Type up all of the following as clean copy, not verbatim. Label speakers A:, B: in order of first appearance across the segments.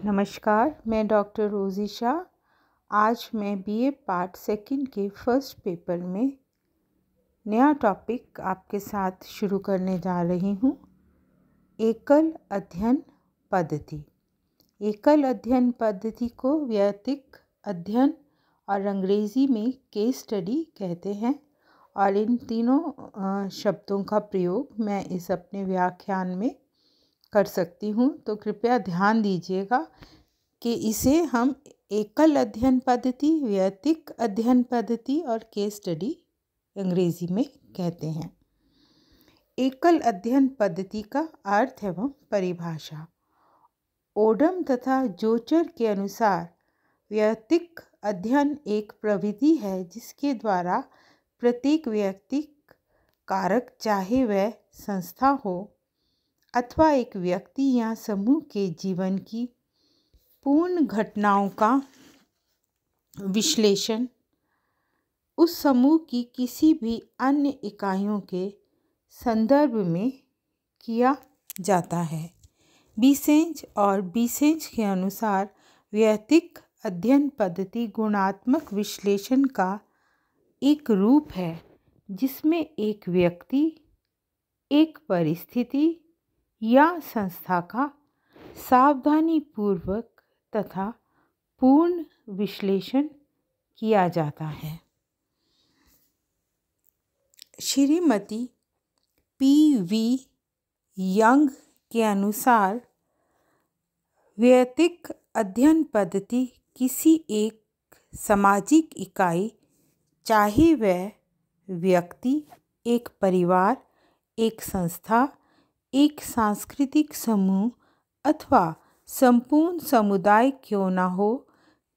A: नमस्कार, मैं डॉक्टर रोज़ी शाह। आज मैं बीए पार्ट सेकंड के फर्स्ट पेपर में नया टॉपिक आपके साथ शुरू करने जा रही हूँ। एकल अध्ययन पद्धति। एकल अध्ययन पद्धति को वैयक्तिक अध्ययन और अंग्रेज़ी में केस स्टडी कहते हैं और इन तीनों शब्दों का प्रयोग मैं इस अपने व्याख्यान में कर सकती हूँ। तो कृपया ध्यान दीजिएगा कि इसे हम एकल अध्ययन पद्धति, वैयक्तिक अध्ययन पद्धति और केस स्टडी अंग्रेजी में कहते हैं। एकल अध्ययन पद्धति का अर्थ एवं परिभाषा। ओडम तथा जोचर के अनुसार वैयक्तिक अध्ययन एक प्रविधि है जिसके द्वारा प्रत्येक व्यक्तिक कारक, चाहे वह संस्था हो अथवा एक व्यक्ति या समूह के जीवन की पूर्ण घटनाओं का विश्लेषण उस समूह की किसी भी अन्य इकाइयों के संदर्भ में किया जाता है। बीसेंज और बीसेंज के अनुसार वैयक्तिक अध्ययन पद्धति गुणात्मक विश्लेषण का एक रूप है जिसमें एक व्यक्ति, एक परिस्थिति या संस्था का सावधानीपूर्वक तथा पूर्ण विश्लेषण किया जाता है। श्रीमती पी.वी. यंग के अनुसार वैयक्तिक अध्ययन पद्धति किसी एक सामाजिक इकाई, चाहे वह व्यक्ति, एक परिवार, एक संस्था, एक सांस्कृतिक समूह अथवा संपूर्ण समुदाय क्यों न हो,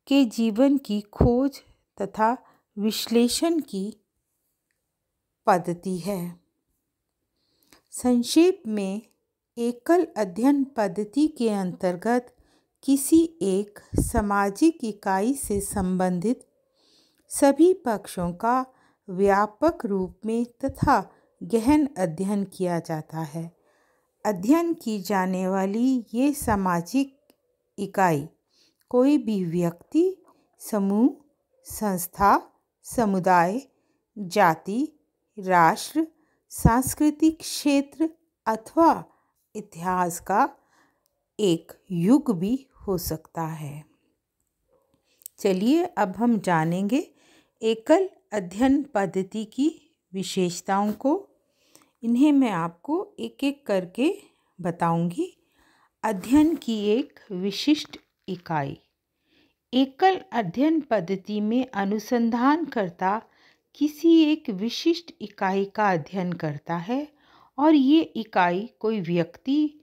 A: के जीवन की खोज तथा विश्लेषण की पद्धति है। संक्षेप में, एकल अध्ययन पद्धति के अंतर्गत किसी एक सामाजिक इकाई से संबंधित सभी पक्षों का व्यापक रूप में तथा गहन अध्ययन किया जाता है। अध्ययन की जाने वाली ये सामाजिक इकाई कोई भी व्यक्ति, समूह, संस्था, समुदाय, जाति, राष्ट्र, सांस्कृतिक क्षेत्र अथवा इतिहास का एक युग भी हो सकता है। चलिए अब हम जानेंगे एकल अध्ययन पद्धति की विशेषताओं को। इन्हें मैं आपको एक एक करके बताऊंगी। अध्ययन की एक विशिष्ट इकाई। एकल अध्ययन पद्धति में अनुसंधानकर्ता किसी एक विशिष्ट इकाई का अध्ययन करता है और ये इकाई कोई व्यक्ति,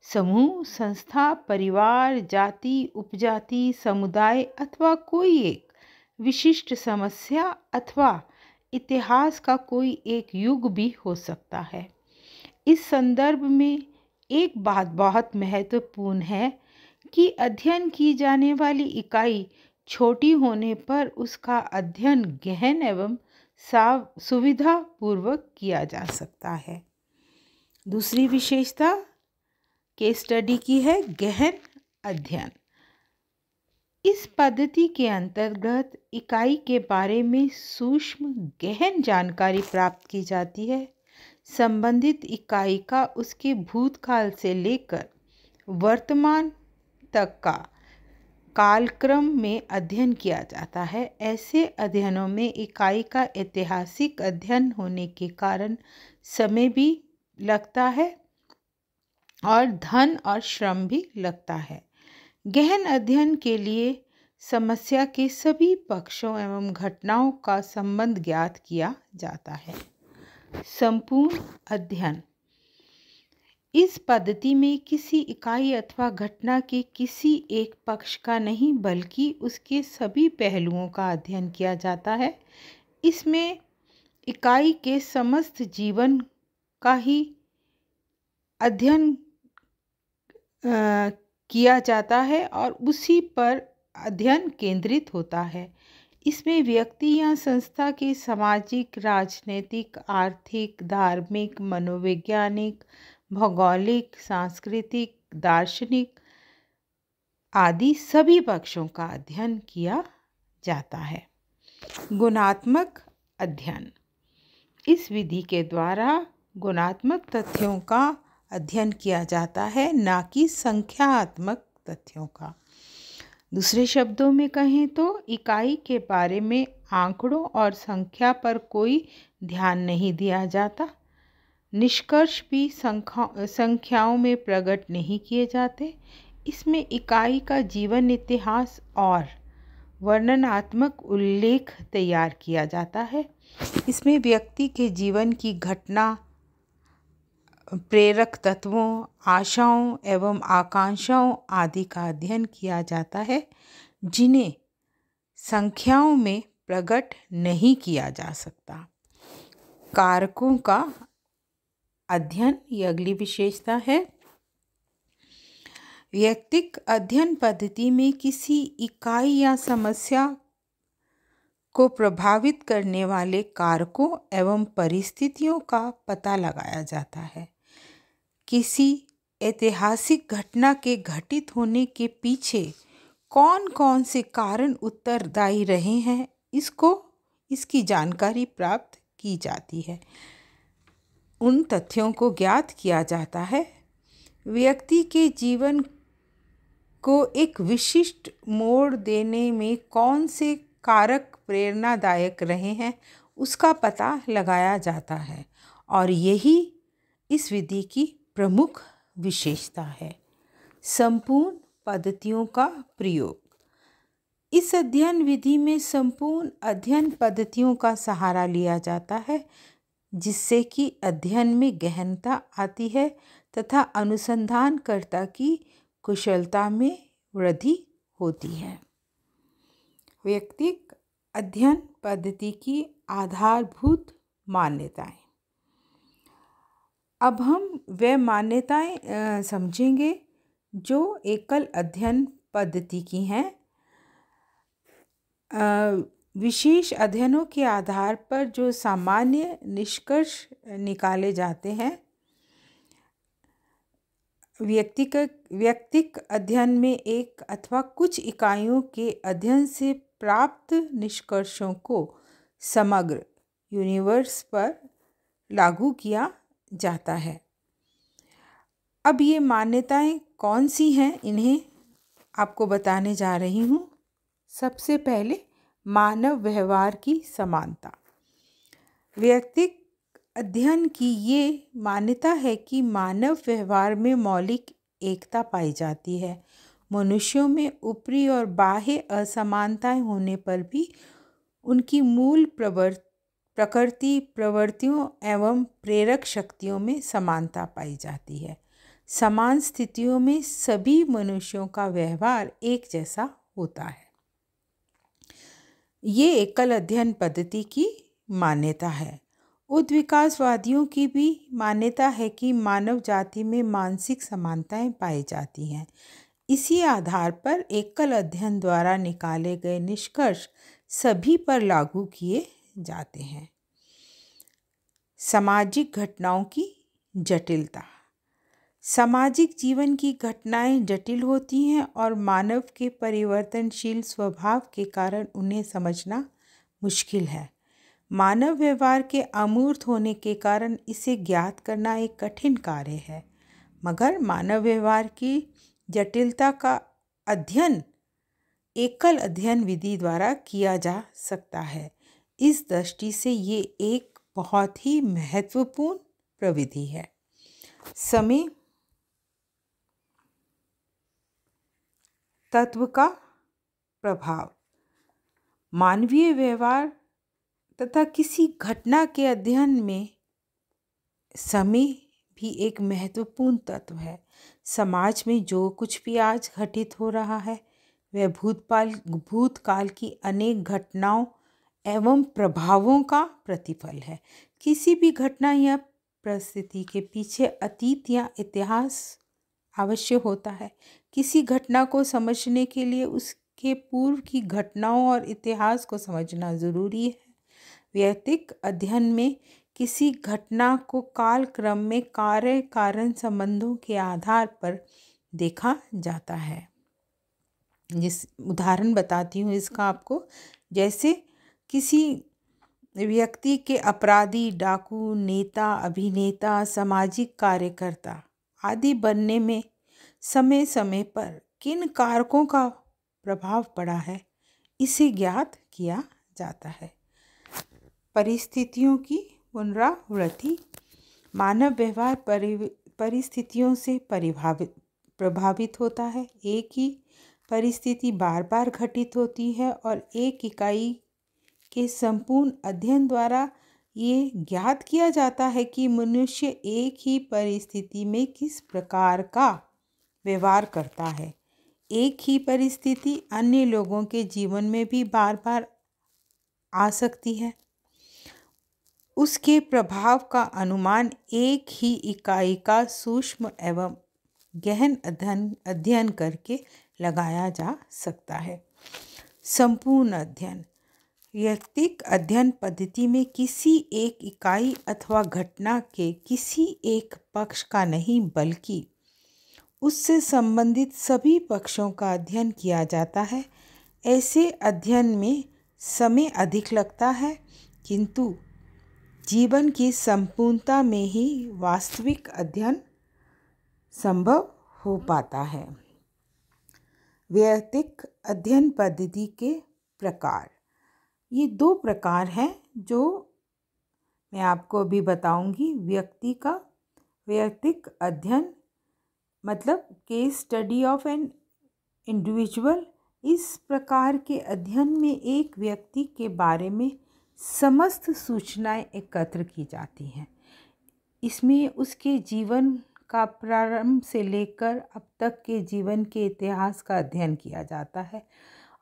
A: समूह, संस्था, परिवार, जाति, उपजाति, समुदाय अथवा कोई एक विशिष्ट समस्या अथवा इतिहास का कोई एक युग भी हो सकता है। इस संदर्भ में एक बात बहुत महत्वपूर्ण है कि अध्ययन की जाने वाली इकाई छोटी होने पर उसका अध्ययन गहन एवं सुविधापूर्वक किया जा सकता है। दूसरी विशेषता केस स्टडी की है गहन अध्ययन। इस पद्धति के अंतर्गत इकाई के बारे में सूक्ष्म गहन जानकारी प्राप्त की जाती है। संबंधित इकाई का उसके भूतकाल से लेकर वर्तमान तक का कालक्रम में अध्ययन किया जाता है। ऐसे अध्ययनों में इकाई का ऐतिहासिक अध्ययन होने के कारण समय भी लगता है और धन और श्रम भी लगता है। गहन अध्ययन के लिए समस्या के सभी पक्षों एवं घटनाओं का संबंध ज्ञात किया जाता है। संपूर्ण अध्ययन। इस पद्धति में किसी इकाई अथवा घटना के किसी एक पक्ष का नहीं बल्कि उसके सभी पहलुओं का अध्ययन किया जाता है। इसमें इकाई के समस्त जीवन का ही अध्ययन किया जाता है और उसी पर अध्ययन केंद्रित होता है। इसमें व्यक्ति या संस्था के सामाजिक, राजनीतिक, आर्थिक, धार्मिक, मनोवैज्ञानिक, भौगोलिक, सांस्कृतिक, दार्शनिक आदि सभी पक्षों का अध्ययन किया जाता है। गुणात्मक अध्ययन। इस विधि के द्वारा गुणात्मक तथ्यों का अध्ययन किया जाता है, ना कि संख्यात्मक तथ्यों का। दूसरे शब्दों में कहें तो इकाई के बारे में आंकड़ों और संख्या पर कोई ध्यान नहीं दिया जाता। निष्कर्ष भी संख्याओं में प्रकट नहीं किए जाते। इसमें इकाई का जीवन इतिहास और वर्णनात्मक उल्लेख तैयार किया जाता है। इसमें व्यक्ति के जीवन की घटना, प्रेरक तत्वों, आशाओं एवं आकांक्षाओं आदि का अध्ययन किया जाता है, जिन्हें संख्याओं में प्रकट नहीं किया जा सकता। कारकों का अध्ययन, ये अगली विशेषता है। व्यक्तिक अध्ययन पद्धति में किसी इकाई या समस्या को प्रभावित करने वाले कारकों एवं परिस्थितियों का पता लगाया जाता है। किसी ऐतिहासिक घटना के घटित होने के पीछे कौन कौन से कारण उत्तरदायी रहे हैं, इसकी जानकारी प्राप्त की जाती है। उन तथ्यों को ज्ञात किया जाता है। व्यक्ति के जीवन को एक विशिष्ट मोड़ देने में कौन से कारक प्रेरणादायक रहे हैं, उसका पता लगाया जाता है, और यही इस विधि की प्रमुख विशेषता है। संपूर्ण पद्धतियों का प्रयोग। इस अध्ययन विधि में संपूर्ण अध्ययन पद्धतियों का सहारा लिया जाता है, जिससे कि अध्ययन में गहनता आती है तथा अनुसंधानकर्ता की कुशलता में वृद्धि होती है। व्यक्तिक अध्ययन पद्धति की आधारभूत मान्यताएं। अब हम वे मान्यताएं समझेंगे जो एकल अध्ययन पद्धति की हैं। विशेष अध्ययनों के आधार पर जो सामान्य निष्कर्ष निकाले जाते हैं। व्यक्तिक अध्ययन में एक अथवा कुछ इकाइयों के अध्ययन से प्राप्त निष्कर्षों को समग्र यूनिवर्स पर लागू किया जाता है। अब ये मान्यताएं कौन सी हैं, इन्हें आपको बताने जा रही हूँ। सबसे पहले मानव व्यवहार की समानता। व्यक्तिक अध्ययन की ये मान्यता है कि मानव व्यवहार में मौलिक एकता पाई जाती है। मनुष्यों में ऊपरी और बाह्य असमानताएं होने पर भी उनकी मूल प्रकृति, प्रवृत्तियों एवं प्रेरक शक्तियों में समानता पाई जाती है। समान स्थितियों में सभी मनुष्यों का व्यवहार एक जैसा होता है। ये एकल अध्ययन पद्धति की मान्यता है। उद्विकासवादियों की भी मान्यता है कि मानव जाति में मानसिक समानताएं पाई जाती हैं। इसी आधार पर एकल अध्ययन द्वारा निकाले गए निष्कर्ष सभी पर लागू किए जाते हैं। सामाजिक घटनाओं की जटिलता। सामाजिक जीवन की घटनाएं जटिल होती हैं और मानव के परिवर्तनशील स्वभाव के कारण उन्हें समझना मुश्किल है। मानव व्यवहार के अमूर्त होने के कारण इसे ज्ञात करना एक कठिन कार्य है, मगर मानव व्यवहार की जटिलता का अध्ययन एकल अध्ययन विधि द्वारा किया जा सकता है। इस दृष्टि से ये एक बहुत ही महत्वपूर्ण प्रविधि है। समय तत्व का प्रभाव। मानवीय व्यवहार तथा किसी घटना के अध्ययन में समय भी एक महत्वपूर्ण तत्व है। समाज में जो कुछ भी आज घटित हो रहा है वह भूतकाल की अनेक घटनाओं एवं प्रभावों का प्रतिफल है। किसी भी घटना या परिस्थिति के पीछे अतीत या इतिहास अवश्य होता है। किसी घटना को समझने के लिए उसके पूर्व की घटनाओं और इतिहास को समझना जरूरी है। व्यक्तिक अध्ययन में किसी घटना को कालक्रम में कार्य कारण संबंधों के आधार पर देखा जाता है। जिस उदाहरण बताती हूँ इसका आपको, जैसे किसी व्यक्ति के अपराधी, डाकू, नेता, अभिनेता, सामाजिक कार्यकर्ता आदि बनने में समय समय पर किन कारकों का प्रभाव पड़ा है, इसे ज्ञात किया जाता है। परिस्थितियों की पुनरावृत्ति। मानव व्यवहार परिस्थितियों से प्रभावित होता है। एक ही परिस्थिति बार बार घटित होती है और एक इकाई के संपूर्ण अध्ययन द्वारा ये ज्ञात किया जाता है कि मनुष्य एक ही परिस्थिति में किस प्रकार का व्यवहार करता है। एक ही परिस्थिति अन्य लोगों के जीवन में भी बार बार आ सकती है। उसके प्रभाव का अनुमान एक ही इकाई का सूक्ष्म एवं गहन अध्ययन करके लगाया जा सकता है। संपूर्ण अध्ययन। व्यक्तिक अध्ययन पद्धति में किसी एक इकाई अथवा घटना के किसी एक पक्ष का नहीं बल्कि उससे संबंधित सभी पक्षों का अध्ययन किया जाता है। ऐसे अध्ययन में समय अधिक लगता है, किंतु जीवन की संपूर्णता में ही वास्तविक अध्ययन संभव हो पाता है। व्यक्तिक अध्ययन पद्धति के प्रकार। ये 2 प्रकार हैं जो मैं आपको अभी बताऊंगी। व्यक्तिक अध्ययन मतलब case study of an individual. इस प्रकार के अध्ययन में एक व्यक्ति के बारे में समस्त सूचनाएं एकत्र की जाती हैं। इसमें उसके जीवन का प्रारंभ से लेकर अब तक के जीवन के इतिहास का अध्ययन किया जाता है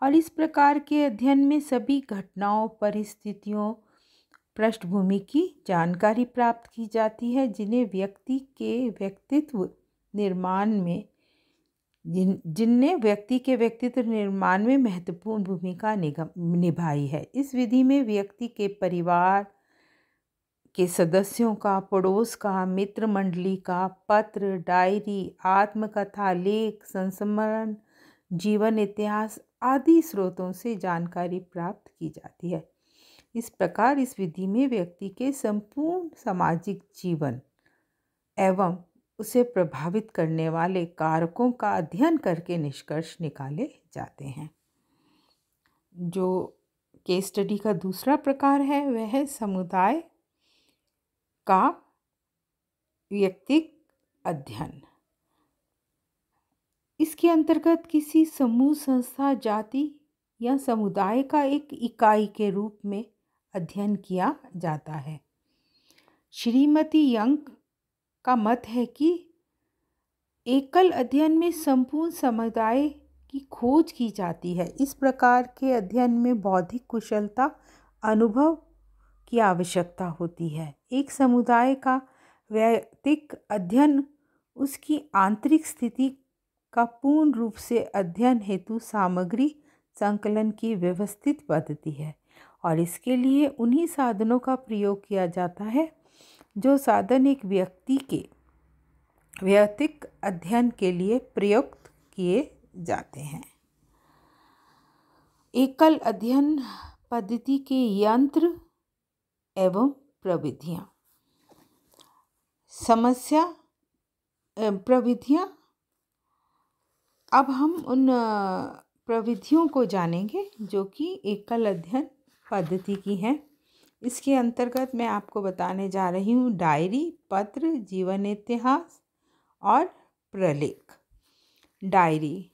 A: और इस प्रकार के अध्ययन में सभी घटनाओं, परिस्थितियों, पृष्ठभूमि की जानकारी प्राप्त की जाती है, जिन्हें व्यक्ति के व्यक्तित्व निर्माण में महत्वपूर्ण भूमिका निभाई है। इस विधि में व्यक्ति के परिवार के सदस्यों का, पड़ोस का, मित्र मंडली का, पत्र, डायरी, आत्मकथा, लेख, संस्मरण, जीवन इतिहास आदि स्रोतों से जानकारी प्राप्त की जाती है। इस प्रकार इस विधि में व्यक्ति के संपूर्ण सामाजिक जीवन एवं उसे प्रभावित करने वाले कारकों का अध्ययन करके निष्कर्ष निकाले जाते हैं। जो केस स्टडी का दूसरा प्रकार है वह है समुदाय का व्यक्तिक अध्ययन। इसके अंतर्गत किसी समूह, संस्था, जाति या समुदाय का एक इकाई के रूप में अध्ययन किया जाता है। श्रीमती यंग का मत है कि एकल अध्ययन में संपूर्ण समुदाय की खोज की जाती है। इस प्रकार के अध्ययन में बौद्धिक कुशलता, अनुभव की आवश्यकता होती है। एक समुदाय का व्यक्तिक अध्ययन उसकी आंतरिक स्थिति का पूर्ण रूप से अध्ययन हेतु सामग्री संकलन की व्यवस्थित पद्धति है और इसके लिए उन्हीं साधनों का प्रयोग किया जाता है जो साधन एक व्यक्ति के व्यक्तिक अध्ययन के लिए प्रयुक्त किए जाते हैं। एकल अध्ययन पद्धति के यंत्र एवं प्रविधियाँ। प्रविधियाँ। अब हम उन प्रविधियों को जानेंगे जो कि एकल अध्ययन पद्धति की हैं। इसके अंतर्गत मैं आपको बताने जा रही हूँ डायरी, पत्र, जीवन इतिहास और प्रलेख। डायरी।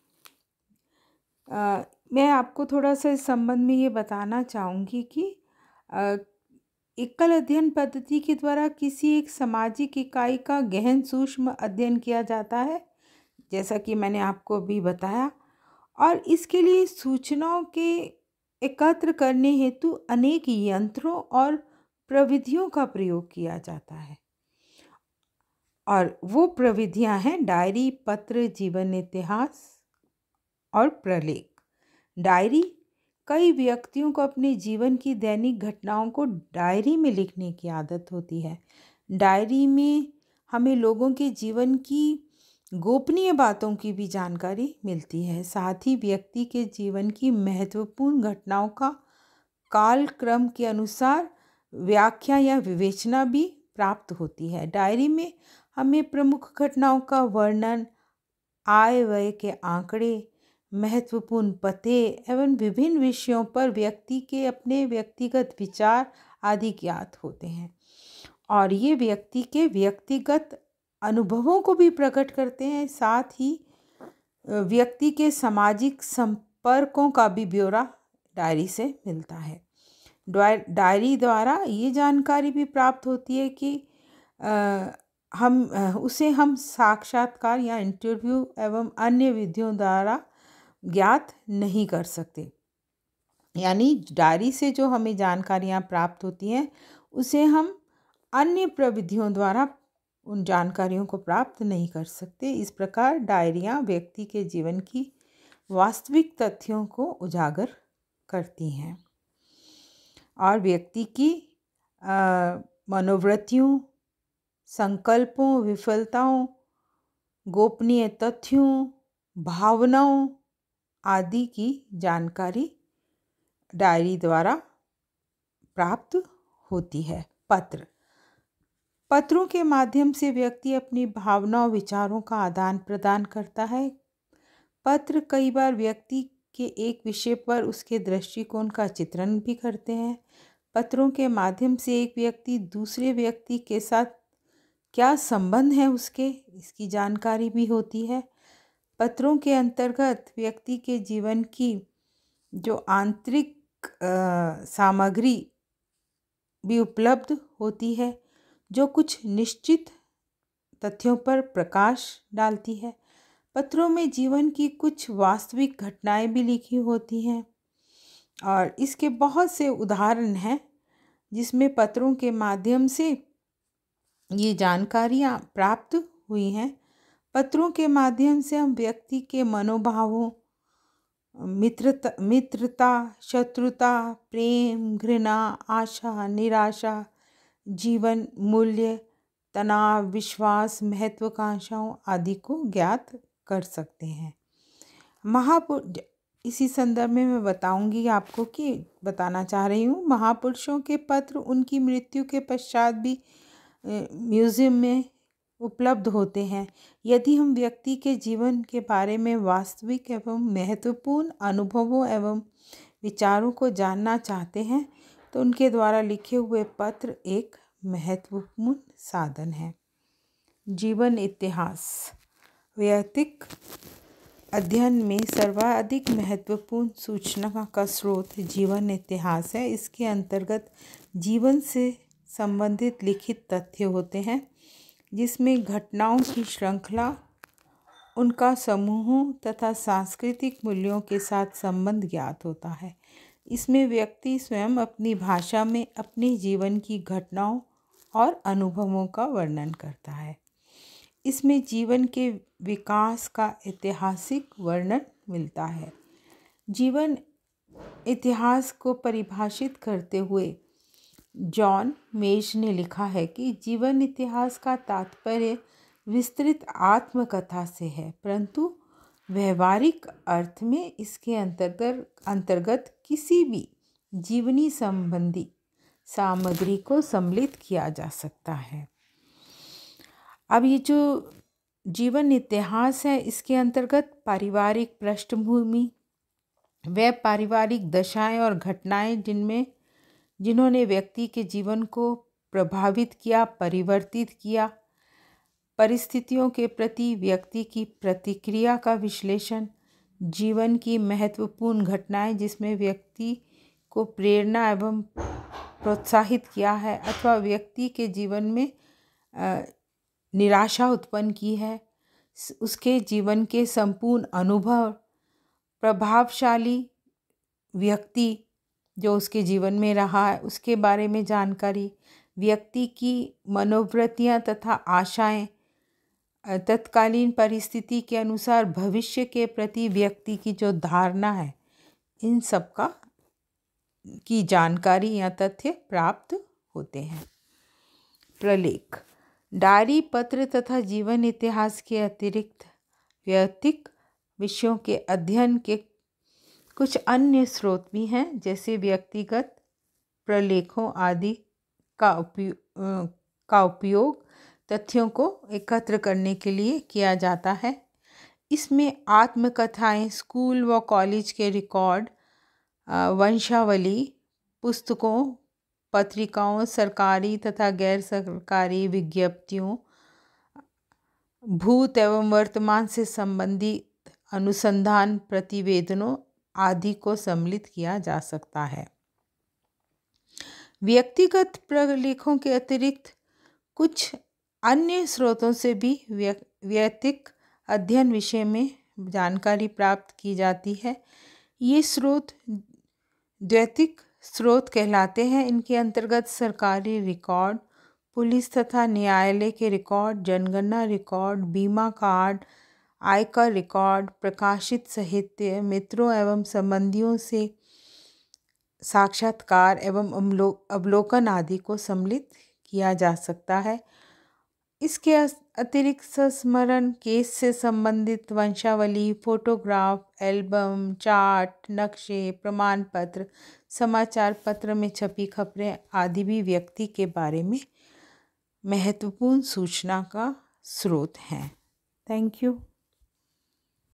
A: मैं आपको थोड़ा सा इस संबंध में ये बताना चाहूँगी कि एकल अध्ययन पद्धति के द्वारा किसी एक सामाजिक इकाई का गहन सूक्ष्म अध्ययन किया जाता है, जैसा कि मैंने आपको अभी बताया, और इसके लिए सूचनाओं के एकत्र करने हेतु अनेक यंत्रों और प्रविधियों का प्रयोग किया जाता है। और वो प्रविधियां हैं डायरी, पत्र, जीवन इतिहास और प्रलेख। डायरी। कई व्यक्तियों को अपने जीवन की दैनिक घटनाओं को डायरी में लिखने की आदत होती है। डायरी में हमें लोगों के जीवन की गोपनीय बातों की भी जानकारी मिलती है। साथ ही व्यक्ति के जीवन की महत्वपूर्ण घटनाओं का कालक्रम के अनुसार व्याख्या या विवेचना भी प्राप्त होती है। डायरी में हमें प्रमुख घटनाओं का वर्णन, आय व्यय के आंकड़े, महत्वपूर्ण पते एवं विभिन्न विषयों पर व्यक्ति के अपने व्यक्तिगत विचार आदि ज्ञात होते हैं और ये व्यक्ति के व्यक्तिगत अनुभवों को भी प्रकट करते हैं। साथ ही व्यक्ति के सामाजिक संपर्कों का भी ब्यौरा डायरी से मिलता है। डायरी द्वारा ये जानकारी भी प्राप्त होती है कि हम साक्षात्कार या इंटरव्यू एवं अन्य विधियों द्वारा ज्ञात नहीं कर सकते। यानी डायरी से जो हमें जानकारियाँ प्राप्त होती हैं उसे हम अन्य प्रविधियों द्वारा उन जानकारियों को प्राप्त नहीं कर सकते। इस प्रकार डायरियाँ व्यक्ति के जीवन की वास्तविक तथ्यों को उजागर करती हैं और व्यक्ति की मनोवृत्तियों, संकल्पों, विफलताओं, गोपनीय तथ्यों, भावनाओं आदि की जानकारी डायरी द्वारा प्राप्त होती है। पत्रों के माध्यम से व्यक्ति अपनी भावनाओं, विचारों का आदान प्रदान करता है। पत्र कई बार व्यक्ति के एक विषय पर उसके दृष्टिकोण का चित्रण भी करते हैं। पत्रों के माध्यम से एक व्यक्ति दूसरे व्यक्ति के साथ क्या संबंध है इसकी जानकारी भी होती है। पत्रों के अंतर्गत व्यक्ति के जीवन की जो आंतरिक सामग्री भी उपलब्ध होती है, जो कुछ निश्चित तथ्यों पर प्रकाश डालती है। पत्रों में जीवन की कुछ वास्तविक घटनाएं भी लिखी होती हैं और इसके बहुत से उदाहरण हैं जिसमें पत्रों के माध्यम से ये जानकारियाँ प्राप्त हुई हैं। पत्रों के माध्यम से हम व्यक्ति के मनोभावों, मित्रता, शत्रुता, प्रेम, घृणा, आशा, निराशा, जीवन मूल्य, तनाव, विश्वास, महत्वाकांक्षाओं आदि को ज्ञात कर सकते हैं। इसी संदर्भ में मैं बताना चाह रही हूँ, महापुरुषों के पत्र उनकी मृत्यु के पश्चात भी म्यूजियम में उपलब्ध होते हैं। यदि हम व्यक्ति के जीवन के बारे में वास्तविक एवं महत्वपूर्ण अनुभवों एवं विचारों को जानना चाहते हैं तो उनके द्वारा लिखे हुए पत्र एक महत्वपूर्ण साधन है। जीवन इतिहास वैयक्तिक अध्ययन में सर्वाधिक महत्वपूर्ण सूचना का स्रोत जीवन इतिहास है। इसके अंतर्गत जीवन से संबंधित लिखित तथ्य होते हैं जिसमें घटनाओं की श्रृंखला, उनका समूहों तथा सांस्कृतिक मूल्यों के साथ संबंध ज्ञात होता है। इसमें व्यक्ति स्वयं अपनी भाषा में अपने जीवन की घटनाओं और अनुभवों का वर्णन करता है। इसमें जीवन के विकास का ऐतिहासिक वर्णन मिलता है। जीवन इतिहास को परिभाषित करते हुए जॉन मेज ने लिखा है कि जीवन इतिहास का तात्पर्य विस्तृत आत्मकथा से है, परंतु व्यवहारिक अर्थ में इसके अंतर्गत किसी भी जीवनी संबंधी सामग्री को सम्मिलित किया जा सकता है। अब ये जो जीवन इतिहास है इसके अंतर्गत पारिवारिक पृष्ठभूमि, वे पारिवारिक दशाएं और घटनाएं जिन्होंने व्यक्ति के जीवन को प्रभावित किया, परिवर्तित किया, परिस्थितियों के प्रति व्यक्ति की प्रतिक्रिया का विश्लेषण, जीवन की महत्वपूर्ण घटनाएं जिसमें व्यक्ति को प्रेरणा एवं प्रोत्साहित किया है अथवा व्यक्ति के जीवन में निराशा उत्पन्न की है, उसके जीवन के संपूर्ण अनुभव, प्रभावशाली व्यक्ति जो उसके जीवन में रहा है उसके बारे में जानकारी, व्यक्ति की मनोवृत्तियाँ तथा आशाएं, तत्कालीन परिस्थिति के अनुसार भविष्य के प्रति व्यक्ति की जो धारणा है, इन सब की जानकारी या तथ्य प्राप्त होते हैं। प्रलेख डायरी, पत्र तथा जीवन इतिहास के अतिरिक्त वैयक्तिक विषयों के अध्ययन के कुछ अन्य स्रोत भी हैं, जैसे व्यक्तिगत प्रलेखों आदि का उपयोग तथ्यों को एकत्र करने के लिए किया जाता है। इसमें आत्मकथाएं, स्कूल व कॉलेज के रिकॉर्ड, वंशावली, पुस्तकों, पत्रिकाओं, सरकारी तथा गैर सरकारी विज्ञप्तियों, भूत एवं वर्तमान से संबंधित अनुसंधान प्रतिवेदनों आदि को सम्मिलित किया जा सकता है। व्यक्तिगत प्रलेखों के अतिरिक्त कुछ अन्य स्रोतों से भी वैयक्तिक अध्ययन विषय में जानकारी प्राप्त की जाती है। ये स्रोत द्वैतिक स्रोत कहलाते हैं। इनके अंतर्गत सरकारी रिकॉर्ड, पुलिस तथा न्यायालय के रिकॉर्ड, जनगणना रिकॉर्ड, बीमा कार्ड, आयकर रिकॉर्ड, प्रकाशित साहित्य, मित्रों एवं संबंधियों से साक्षात्कार एवं अवलोकन आदि को सम्मिलित किया जा सकता है। इसके अतिरिक्त संस्मरण, केस से संबंधित वंशावली, फोटोग्राफ, एल्बम, चार्ट, नक्शे, प्रमाण पत्र, समाचार पत्र में छपी खबरें आदि भी व्यक्ति के बारे में महत्वपूर्ण सूचना का स्रोत हैं। Thank you.